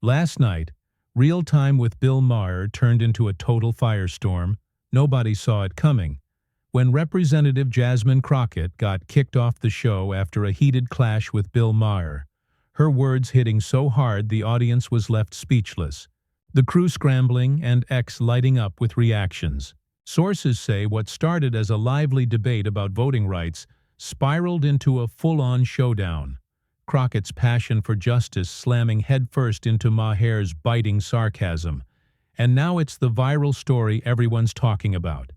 Last night, Real Time with Bill Maher turned into a total firestorm. Nobody saw it coming. When Representative Jasmine Crocket got kicked off the show after a heated clash with Bill Maher, her words hitting so hard the audience was left speechless. The crew scrambling and X lighting up with reactions. Sources say what started as a lively debate about voting rights spiraled into a full-on showdown. Crockett's passion for justice slamming headfirst into Maher's biting sarcasm. And now it's the viral story everyone's talking about.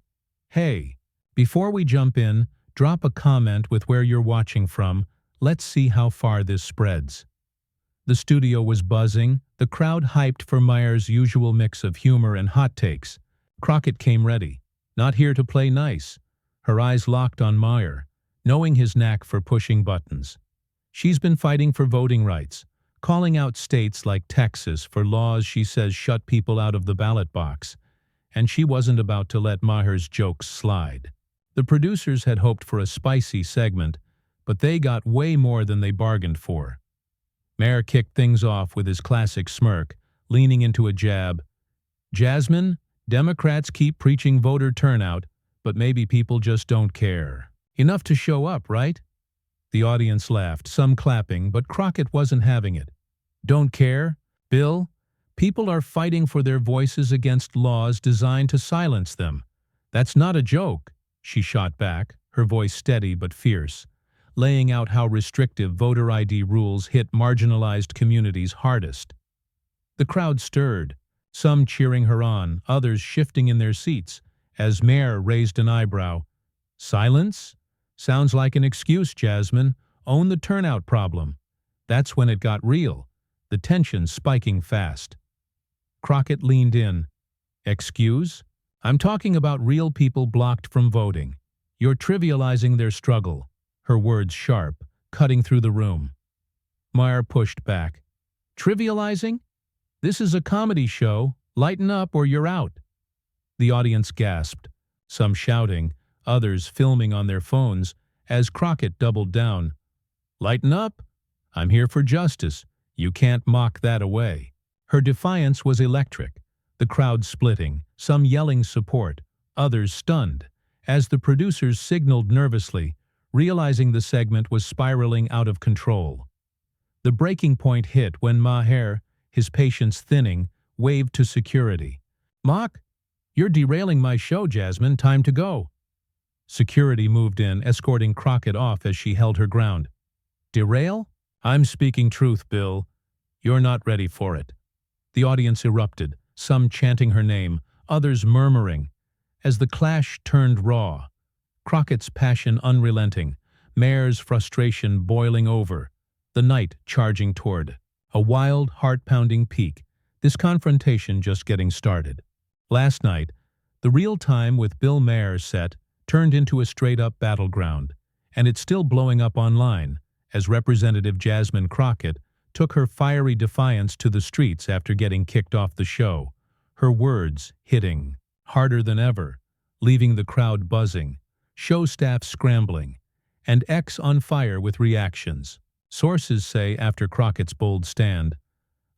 Hey, before we jump in, drop a comment with where you're watching from. Let's see how far this spreads. The studio was buzzing, the crowd hyped for Maher's usual mix of humor and hot takes. Crocket came ready, not here to play nice. Her eyes locked on Maher, knowing his knack for pushing buttons. She's been fighting for voting rights, calling out states like Texas for laws she says shut people out of the ballot box, and she wasn't about to let Maher's jokes slide. The producers had hoped for a spicy segment, but they got way more than they bargained for. Maher kicked things off with his classic smirk, leaning into a jab. Jasmine, Democrats keep preaching voter turnout, but maybe people just don't care. Enough to show up, right? The audience laughed, some clapping, but Crocket wasn't having it. Don't care? Bill? People are fighting for their voices against laws designed to silence them. That's not a joke, she shot back, her voice steady but fierce, laying out how restrictive voter ID rules hit marginalized communities hardest. The crowd stirred, some cheering her on, others shifting in their seats, as Maher raised an eyebrow. Silence? Sounds like an excuse, Jasmine. Own the turnout problem. That's when it got real, the tension spiking fast. Crocket leaned in. Excuse? I'm talking about real people blocked from voting. You're trivializing their struggle. Her words sharp, cutting through the room. Maher pushed back. Trivializing? This is a comedy show. Lighten up or you're out. The audience gasped, some shouting, others filming on their phones, as Crocket doubled down. Lighten up? I'm here for justice. You can't mock that away. Her defiance was electric, the crowd splitting, some yelling support, others stunned, as the producers signaled nervously, realizing the segment was spiraling out of control. The breaking point hit when Maher, his patience thinning, waved to security. Mock? You're derailing my show, Jasmine. Time to go. Security moved in, escorting Crocket off as she held her ground. Derail? I'm speaking truth, Bill. You're not ready for it. The audience erupted, some chanting her name, others murmuring. As the clash turned raw, Crocket's passion unrelenting, Maher's frustration boiling over, the night charging toward a wild, heart-pounding peak, this confrontation just getting started. Last night, the Real Time with Bill Maher set turned into a straight-up battleground, and it's still blowing up online as Representative Jasmine Crocket took her fiery defiance to the streets after getting kicked off the show, her words hitting harder than ever, leaving the crowd buzzing, show staff scrambling, and X on fire with reactions. Sources say after Crockett's bold stand,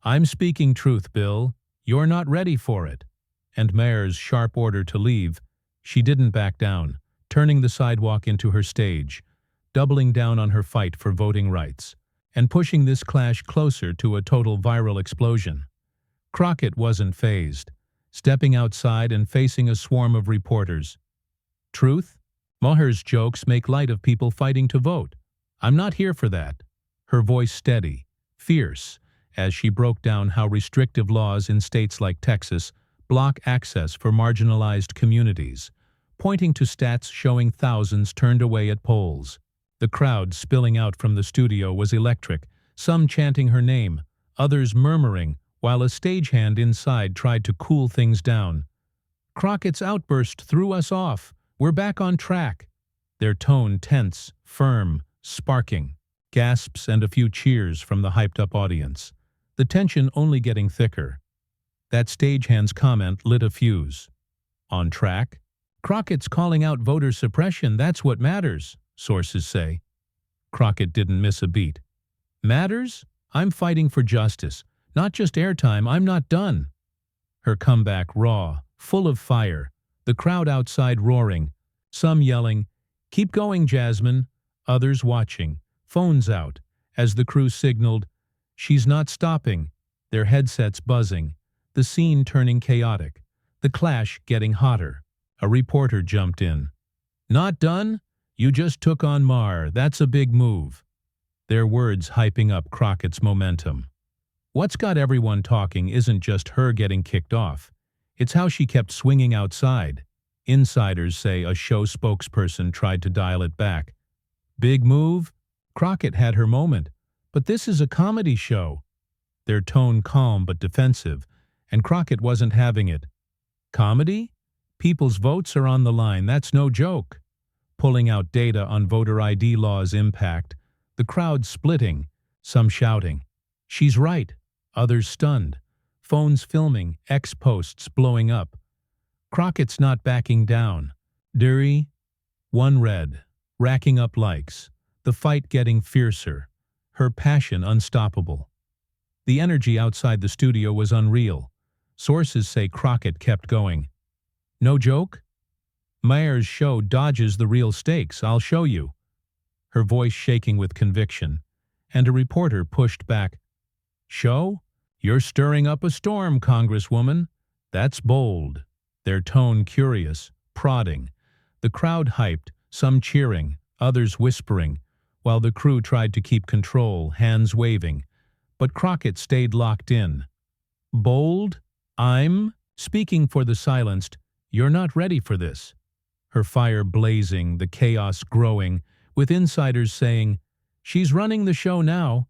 I'm speaking truth, Bill. You're not ready for it. And Maher's sharp order to leave, she didn't back down, turning the sidewalk into her stage, doubling down on her fight for voting rights, and pushing this clash closer to a total viral explosion. Crocket wasn't fazed, stepping outside and facing a swarm of reporters. Truth? Maher's jokes make light of people fighting to vote. I'm not here for that. Her voice steady, fierce, as she broke down how restrictive laws in states like Texas block access for marginalized communities, pointing to stats showing thousands turned away at polls. The crowd spilling out from the studio was electric, some chanting her name, others murmuring, while a stagehand inside tried to cool things down. Crockett's outburst threw us off. We're back on track. Their tone tense, firm, sparking. Gasps and a few cheers from the hyped-up audience. The tension only getting thicker. That stagehand's comment lit a fuse. On track? Crockett's calling out voter suppression, that's what matters, sources say. Crocket didn't miss a beat. Matters? I'm fighting for justice, Not just airtime, I'm not done. Her comeback raw, full of fire, the crowd outside roaring, some yelling, "Keep going, Jasmine," others watching, phones out, as the crew signaled, "She's not stopping," their headsets buzzing, the scene turning chaotic, the clash getting hotter. A reporter jumped in. "Not done? You just took on Maher, that's a big move." Their words hyping up Crockett's momentum. What's got everyone talking isn't just her getting kicked off. It's how she kept swinging outside. Insiders say a show spokesperson tried to dial it back. "Big move?" Crocket had her moment. "But this is a comedy show." Their tone calm but defensive, and Crocket wasn't having it. "Comedy? People's votes are on the line, that's no joke." Pulling out data on voter ID laws' impact, the crowd splitting, some shouting, "She's right," others stunned, phones filming, X posts blowing up. Crockett's not backing down. Dury, one read, racking up likes, the fight getting fiercer, her passion unstoppable. The energy outside the studio was unreal. Sources say Crocket kept going. "No joke? Maher's show dodges the real stakes, I'll show you." Her voice shaking with conviction, and a reporter pushed back. "Show? You're stirring up a storm, Congresswoman. That's bold." Their tone curious, prodding. The crowd hyped, some cheering, others whispering, while the crew tried to keep control, hands waving. But Crocket stayed locked in. "Bold? I'm speaking for the silenced. You're not ready for this." Her fire blazing, the chaos growing, with insiders saying, "She's running the show now."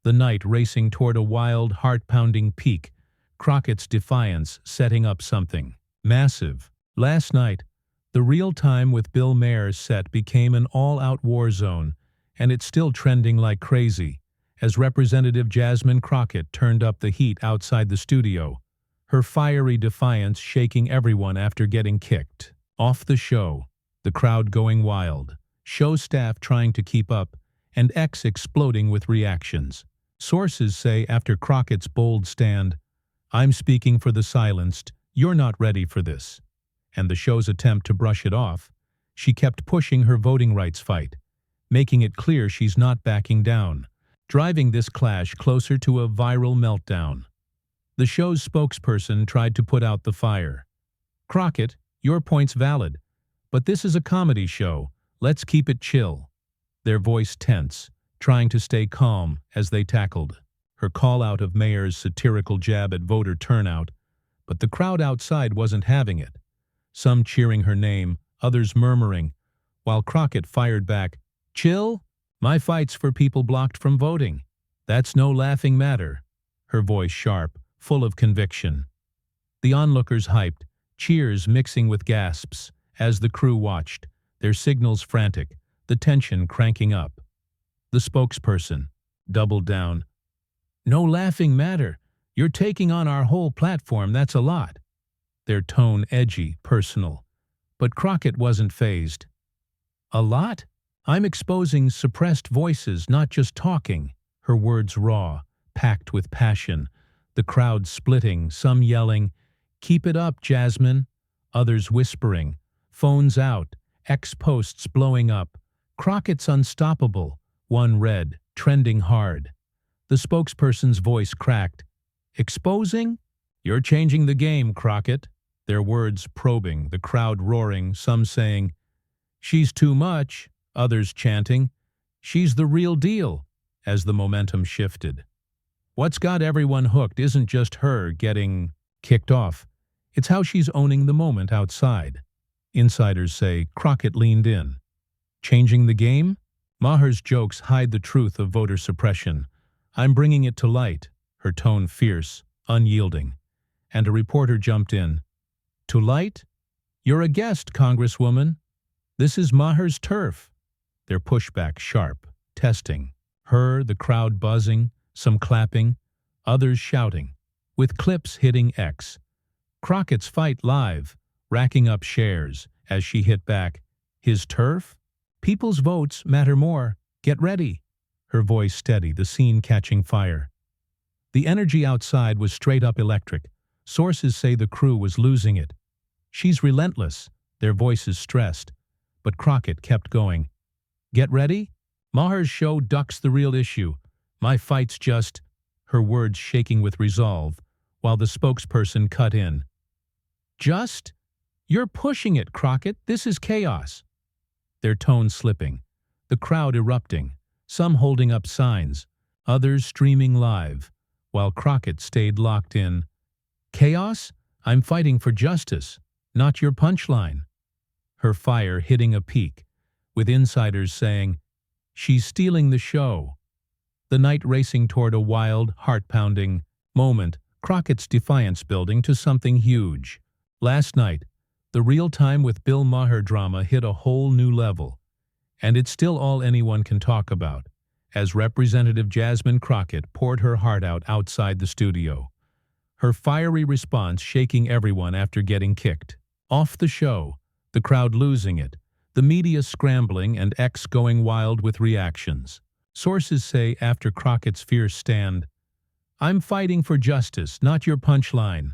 The night racing toward a wild, heart-pounding peak, Crockett's defiance setting up something massive. Last night, the Real Time with Bill Maher's set became an all-out war zone, and it's still trending like crazy, as Representative Jasmine Crocket turned up the heat outside the studio, her fiery defiance shaking everyone after getting kicked off the show, the crowd going wild, show staff trying to keep up, and X exploding with reactions. Sources say after Crockett's bold stand, "I'm speaking for the silenced, you're not ready for this," and the show's attempt to brush it off, she kept pushing her voting rights fight, making it clear she's not backing down, driving this clash closer to a viral meltdown. The show's spokesperson tried to put out the fire. "Crocket, your point's valid, but this is a comedy show. Let's keep it chill." Their voice tense, trying to stay calm as they tackled her call-out of Maher's satirical jab at voter turnout, but the crowd outside wasn't having it. Some cheering her name, others murmuring, while Crocket fired back, "Chill? My fight's for people blocked from voting. That's no laughing matter." Her voice sharp, full of conviction. The onlookers hyped, cheers mixing with gasps, as the crew watched, their signals frantic, the tension cranking up. The spokesperson doubled down. "No laughing matter. You're taking on our whole platform, that's a lot." Their tone edgy, personal. But Crocket wasn't fazed. "A lot? I'm exposing suppressed voices, not just talking." Her words raw, packed with passion. The crowd splitting, some yelling, "Keep it up, Jasmine," others whispering, phones out, X posts blowing up. "Crockett's unstoppable," one read, trending hard. The spokesperson's voice cracked. "Exposing? You're changing the game, Crocket." Their words probing, the crowd roaring, some saying, "She's too much," others chanting, "She's the real deal," as the momentum shifted. What's got everyone hooked isn't just her getting kicked off. It's how she's owning the moment outside. Insiders say Crocket leaned in. Changing the game? Maher's jokes hide the truth of voter suppression. "I'm bringing it to light," her tone fierce, unyielding. And a reporter jumped in. "To light? You're a guest, Congresswoman. This is Maher's turf." Their pushback sharp, testing. Her, the crowd buzzing, some clapping, others shouting, with clips hitting X. Crockett's fight live, racking up shares, as she hit back. "His turf? People's votes matter more. Get ready." Her voice steady, the scene catching fire. The energy outside was straight up electric. Sources say the crew was losing it. She's relentless, their voices stressed. But Crocket kept going. Get ready? Maher's show ducks the real issue. My fight's just, her words shaking with resolve, while the spokesperson cut in. Just? You're pushing it, Crocket. This is chaos. Their tone slipping. The crowd erupting. Some holding up signs. Others streaming live. While Crocket stayed locked in. Chaos? I'm fighting for justice, not your punchline. Her fire hitting a peak, with insiders saying, she's stealing the show. The night racing toward a wild, heart-pounding moment, Crockett's defiance building to something huge. Last night, the Real Time with Bill Maher drama hit a whole new level. And it's still all anyone can talk about, as Representative Jasmine Crocket poured her heart out outside the studio. Her fiery response shaking everyone after getting kicked off the show, the crowd losing it, the media scrambling and X going wild with reactions. Sources say after Crockett's fierce stand, I'm fighting for justice, not your punchline.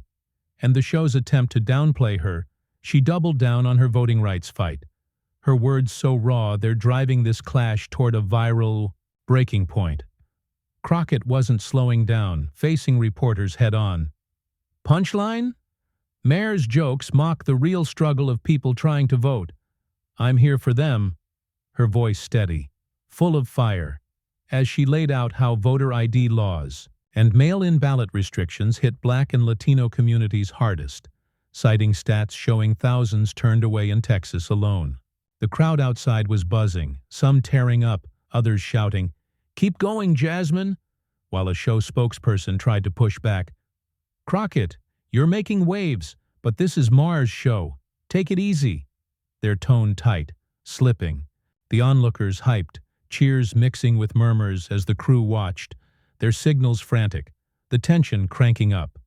And the show's attempt to downplay her, she doubled down on her voting rights fight. Her words so raw they're driving this clash toward a viral breaking point. Crocket wasn't slowing down, facing reporters head-on. Punchline? Maher's jokes mock the real struggle of people trying to vote. I'm here for them. Her voice steady, full of fire, as she laid out how voter ID laws and mail-in ballot restrictions hit Black and Latino communities hardest, citing stats showing thousands turned away in Texas alone. The crowd outside was buzzing, some tearing up, others shouting, Keep going, Jasmine, while a show spokesperson tried to push back. Crocket, you're making waves, but this is Maher's show. Take it easy. Their tone tight, slipping. The onlookers hyped, cheers mixing with murmurs as the crew watched, their signals frantic, the tension cranking up.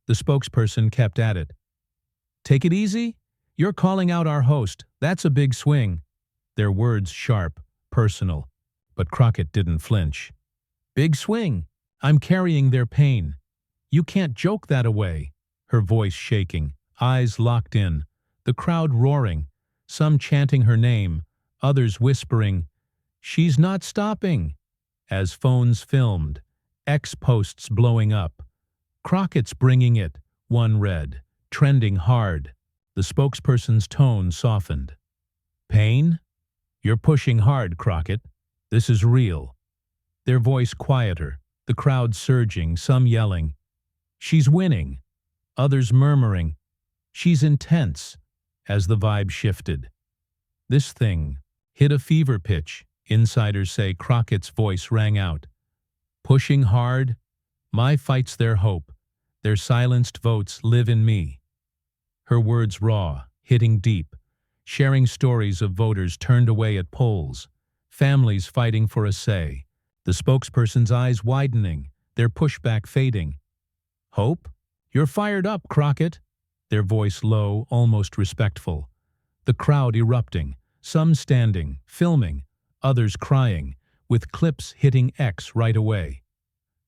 The spokesperson kept at it. Take it easy? You're calling out our host. That's a big swing. Their words sharp, personal. But Crocket didn't flinch. Big swing. I'm carrying their pain. You can't joke that away. Her voice shaking, eyes locked in, the crowd roaring, some chanting her name, others whispering, She's not stopping. As phones filmed, X posts blowing up. Crockett's bringing it, one read, trending hard. The spokesperson's tone softened. Pain? You're pushing hard, Crocket. This is real. Their voice quieter, the crowd surging, some yelling. She's winning. Others murmuring. She's intense, as the vibe shifted. This thing hit a fever pitch, insiders say. Crockett's voice rang out. Pushing hard, my fight's their hope. Their silenced votes live in me. Her words raw, hitting deep, sharing stories of voters turned away at polls, families fighting for a say, the spokesperson's eyes widening, their pushback fading. Hope? You're fired up, Crocket. Their voice low, almost respectful. The crowd erupting, some standing, filming, others crying, with clips hitting X right away.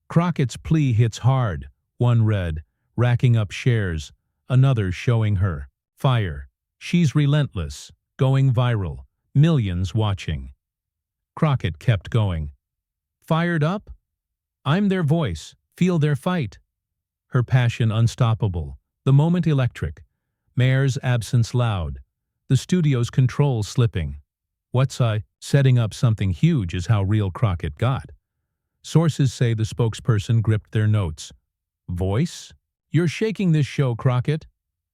Crockett's plea hits hard, one read, racking up shares, another showing her fire. She's relentless, going viral, millions watching. Crocket kept going. Fired up? I'm their voice, feel their fight. Her passion unstoppable, the moment electric. Maher's absence loud, the studio's control slipping. What's setting up something huge is how real Crocket got. Sources say the spokesperson gripped their notes. Voice? You're shaking this show, Crocket.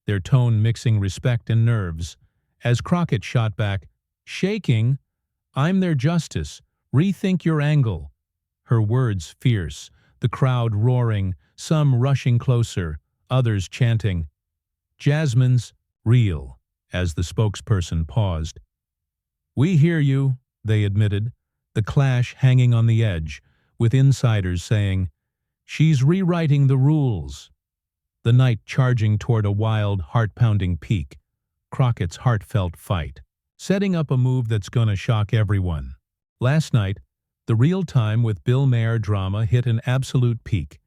Their tone mixing respect and nerves. As Crocket shot back, shaking? I'm their justice. Rethink your angle. Her words fierce, the crowd roaring, some rushing closer, others chanting. Jasmine's real, as the spokesperson paused. We hear you, they admitted, the clash hanging on the edge, with insiders saying, she's rewriting the rules. The night charging toward a wild, heart-pounding peak, Crockett's heartfelt fight, setting up a move that's gonna shock everyone. Last night, the Real Time with Bill Maher drama hit an absolute peak,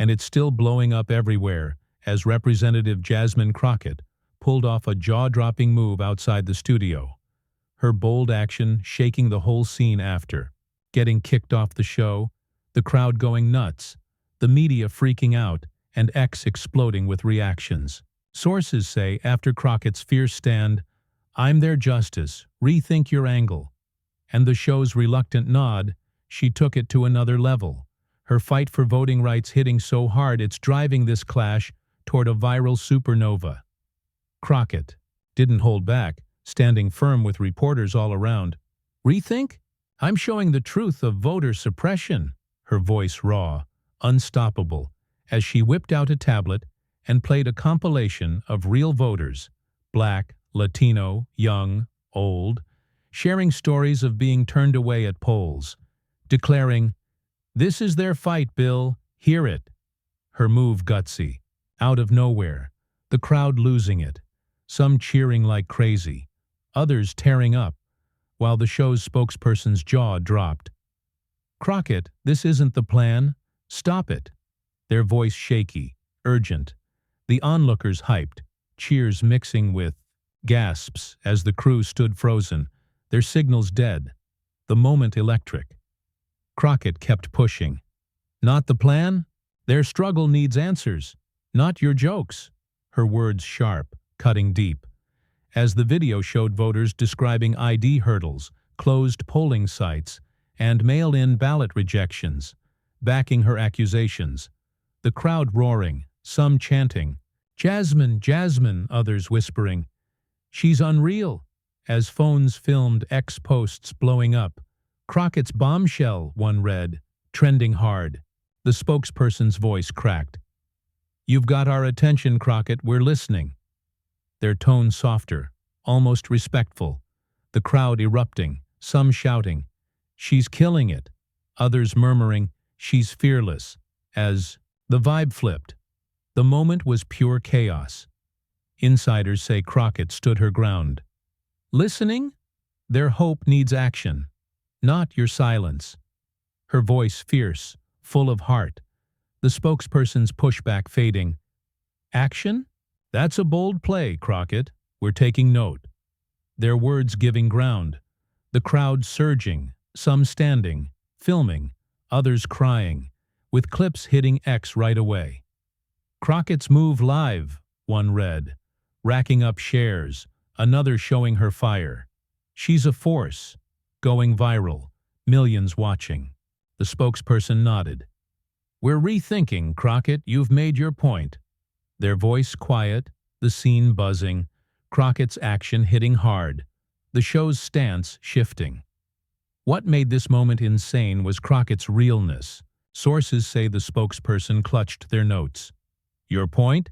and it's still blowing up everywhere as Representative Jasmine Crockett pulled off a jaw-dropping move outside the studio. Her bold action shaking the whole scene after. Getting kicked off the show, the crowd going nuts, the media freaking out, and X exploding with reactions. Sources say after Crockett's fierce stand, "I'm their justice, rethink your angle," and the show's reluctant nod, she took it to another level. Her fight for voting rights hitting so hard it's driving this clash toward a viral supernova. Crockett didn't hold back, standing firm with reporters all around. "Rethink? I'm showing the truth of voter suppression," her voice raw, unstoppable, as she whipped out a tablet and played a compilation of real voters, Black, Latino, young, old, sharing stories of being turned away at polls, declaring, "This is their fight, Bill, hear it." Her move gutsy, out of nowhere, the crowd losing it, some cheering like crazy, others tearing up, while the show's spokesperson's jaw dropped. "Crockett, this isn't the plan. Stop it." Their voice shaky, urgent. The onlookers hyped, cheers mixing with gasps as the crew stood frozen, their signals dead, the moment electric. Crockett kept pushing. "Not the plan? Their struggle needs answers, not your jokes." Her words sharp, cutting deep. As the video showed voters describing ID hurdles, closed polling sites, and mail-in ballot rejections, backing her accusations. The crowd roaring, some chanting, "Jasmine, Jasmine," others whispering, "She's unreal," as phones filmed X posts blowing up. "Crockett's bombshell," one read, trending hard. The spokesperson's voice cracked. "You've got our attention, Crockett, we're listening." Their tone softer, almost respectful. The crowd erupting, some shouting, "She's killing it," others murmuring, "She's fearless," as the vibe flipped. The moment was pure chaos. Insiders say Crockett stood her ground. Listening? Their hope needs action, not your silence. Her voice fierce, full of heart. The spokesperson's pushback fading. "Action? That's a bold play, Crockett. We're taking note." Their words giving ground. The crowd surging, some standing, filming, others crying, with clips hitting X right away. "Crockett's move live," one read, racking up shares, another showing her fire. "She's a force," going viral, millions watching. The spokesperson nodded. "We're rethinking, Crockett, you've made your point." Their voice quiet, the scene buzzing, Crockett's action hitting hard, the show's stance shifting. What made this moment insane was Crockett's realness. Sources say the spokesperson clutched their notes. "Your point?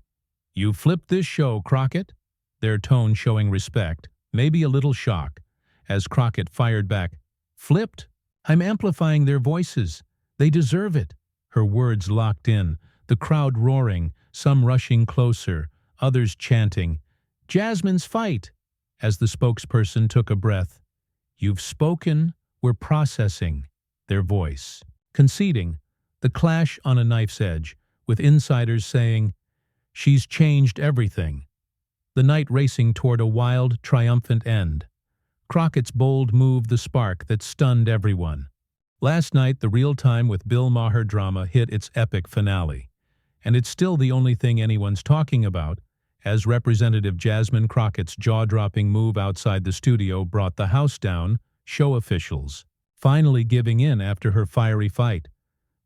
You flipped this show, Crockett?" Their tone showing respect, maybe a little shock, as Crockett fired back, "Flipped? I'm amplifying their voices. They deserve it." Her words locked in, the crowd roaring, some rushing closer, others chanting, "Jasmine's fight!" As the spokesperson took a breath, "You've spoken, we're processing," their voice. Conceding, the clash on a knife's edge, with insiders saying, "She's changed everything." The night racing toward a wild, triumphant end. Crockett's bold move the spark that stunned everyone. Last night, the Real Time with Bill Maher drama hit its epic finale. And it's still the only thing anyone's talking about, as Representative Jasmine Crockett's jaw-dropping move outside the studio brought the house down, show officials finally giving in after her fiery fight.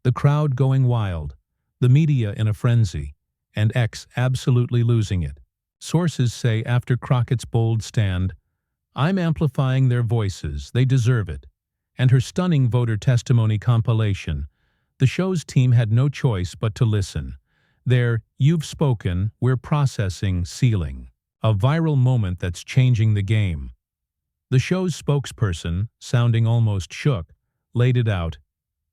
The crowd going wild, the media in a frenzy, and X absolutely losing it. Sources say after Crockett's bold stand, "I'm amplifying their voices, they deserve it," and her stunning voter testimony compilation, the show's team had no choice but to listen. Their "You've spoken, we're processing" sealing. A viral moment that's changing the game. The show's spokesperson, sounding almost shook, laid it out.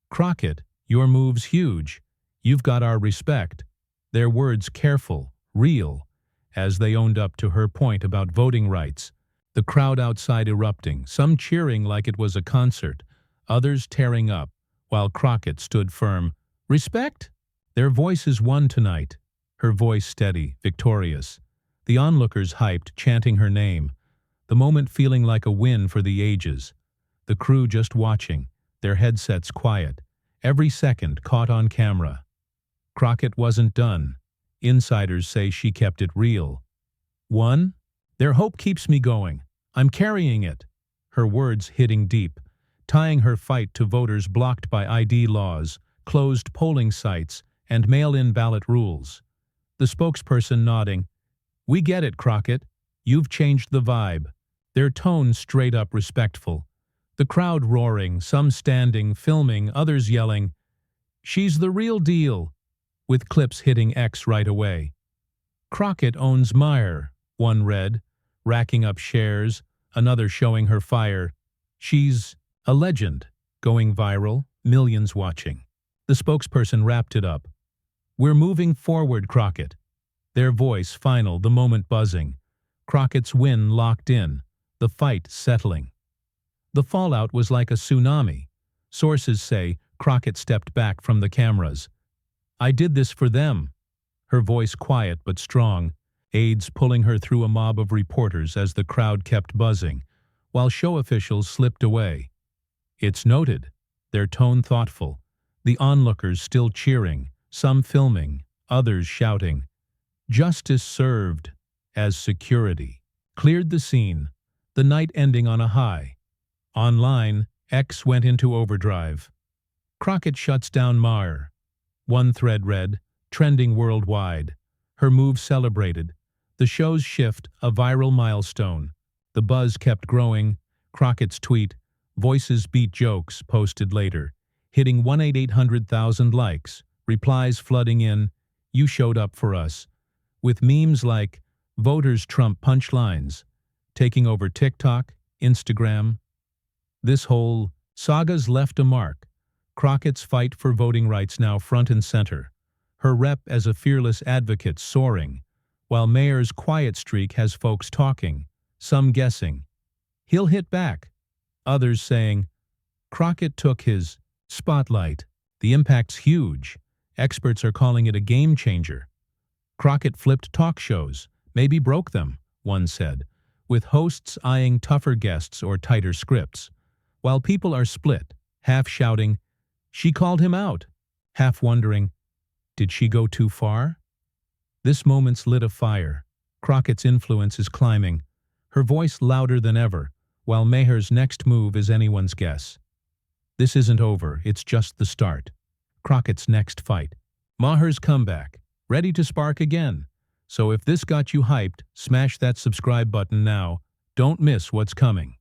"Crockett, your move's huge. You've got our respect." Their words careful, real, as they owned up to her point about voting rights. The crowd outside erupting, some cheering like it was a concert, others tearing up, while Crockett stood firm. "Respect?" Their voices won tonight, her voice steady, victorious. The onlookers hyped, chanting her name, the moment feeling like a win for the ages. The crew just watching, their headsets quiet, every second caught on camera. Crocket wasn't done. Insiders say she kept it real. One, their hope keeps me going. I'm carrying it. Her words hitting deep, tying her fight to voters blocked by ID laws, closed polling sites, and mail-in ballot rules. The spokesperson nodding, "We get it, Crocket. You've changed the vibe." Their tone straight up respectful. The crowd roaring, some standing, filming, others yelling, "She's the real deal," with clips hitting X right away. "Crocket owns Maher," one read, racking up shares, another showing her fire. "She's a legend," going viral, millions watching. The spokesperson wrapped it up. "We're moving forward, Crocket." Their voice final, the moment buzzing. Crocket's win locked in, the fight settling. The fallout was like a tsunami. Sources say Crocket stepped back from the cameras. "I did this for them." Her voice quiet but strong, aides pulling her through a mob of reporters as the crowd kept buzzing, while show officials slipped away. It's noted, their tone thoughtful, the onlookers still cheering, some filming, others shouting. Justice served, as security cleared the scene, the night ending on a high. Online, X went into overdrive. Crocket shuts down Maher. One thread read, "Trending worldwide." Her move celebrated. The show's shift, a viral milestone. The buzz kept growing. Crocket's tweet, "Voices beat jokes," posted later, hitting 1,800,000 likes, replies flooding in, "You showed up for us," with memes like, "Voters trump punchlines," taking over TikTok, Instagram. This whole saga's left a mark. Crockett's fight for voting rights now front and center, her rep as a fearless advocate soaring, while Maher's quiet streak has folks talking, some guessing, "He'll hit back," others saying, "Crocket took his spotlight." The impact's huge. Experts are calling it a game changer. Crocket flipped talk shows, maybe broke them, one said, with hosts eyeing tougher guests or tighter scripts, while people are split, half shouting, "She called him out," half wondering, did she go too far? This moment's lit a fire. Crocket's influence is climbing, her voice louder than ever, while Maher's next move is anyone's guess. This isn't over, it's just the start. Crockett's next fight. Maher's comeback, ready to spark again. So if this got you hyped, smash that subscribe button now. Don't miss what's coming.